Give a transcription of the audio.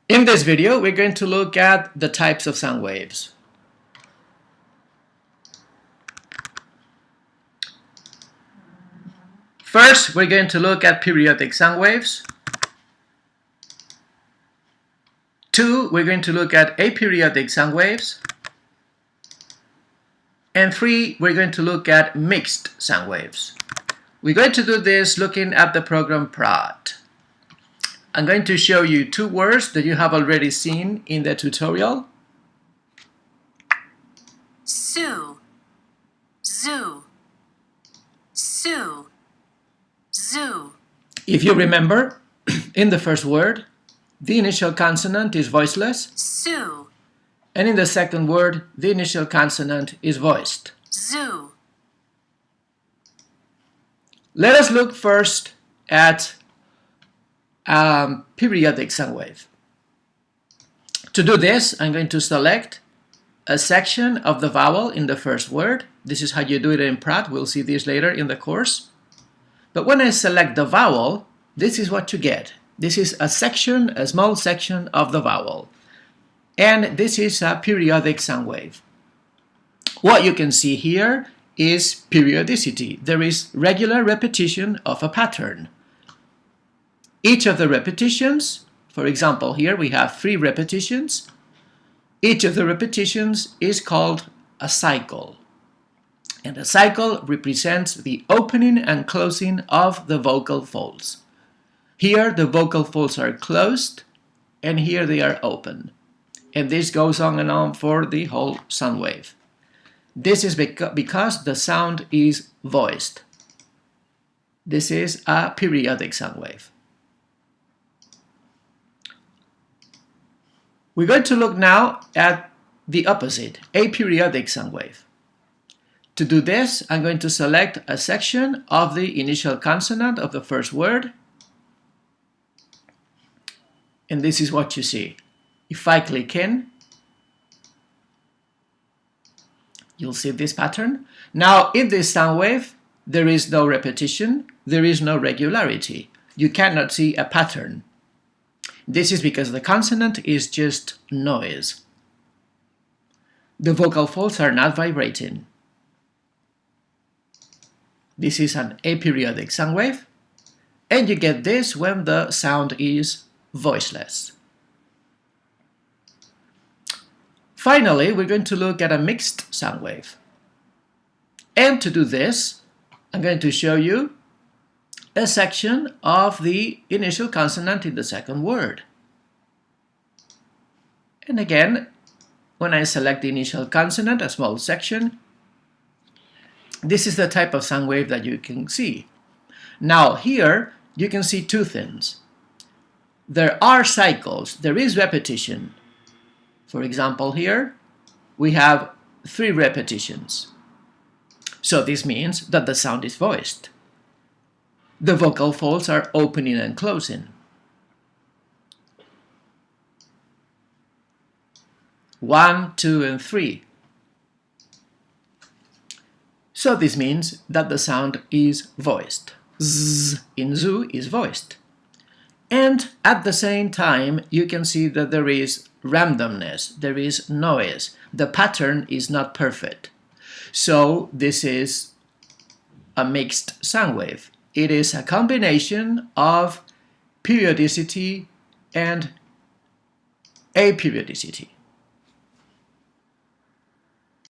In this video, we're going to look at the types of sound waves. First, we're going to look at periodic sound waves. 2, we're going to look at aperiodic sound waves. And 3, we're going to look at mixed sound waves. We're going to do this looking at the program prod. I'm going to show you two words that you have already seen in the tutorial. Sue, zoo, sue, zoo. If you remember, in the first word, the initial consonant is voiceless. Sue, And in the second word, the initial consonant is voiced. zoo. Let us look first at periodic sound wave. To do this, I'm going to select a section of the vowel in the first word. This is how you do it in Pratt. We'll see this later in the course. But when I select the vowel, this is what you get. This is a section, a small section of the vowel. And this is a periodic sound wave. What you can see here is periodicity. There is regular repetition of a pattern. Each of the repetitions, for example, here we have 3 repetitions. Each of the repetitions is called a cycle. And a cycle represents the opening and closing of the vocal folds. Here the vocal folds are closed, and here they are open. And this goes on and on for the whole sound wave. This is because the sound is voiced. This is a periodic sound wave. We're going to look now at the opposite, aperiodic sound wave. To do this, I'm going to select a section of the initial consonant of the first word. And this is what you see. If I click in, you'll see this pattern. Now, in this sound wave, there is no repetition, there is no regularity. You cannot see a pattern. This is because the consonant is just noise. The vocal folds are not vibrating. This is an aperiodic sound wave, and you get this when the sound is voiceless. Finally, we're going to look at a mixed sound wave. And to do this, I'm going to show you a section of the initial consonant in the second word. And again, when I select the initial consonant, a small section, this is the type of sound wave that you can see. Now here, you can see two things. There are cycles, there is repetition. For example, here, we have 3 repetitions. So this means that the sound is voiced. The vocal folds are opening and closing. 1, 2, and 3. So this means that the sound is voiced. Z in zoo is voiced. And at the same time, you can see that there is randomness, there is noise. The pattern is not perfect. So this is a mixed sound wave. It is a combination of periodicity and aperiodicity.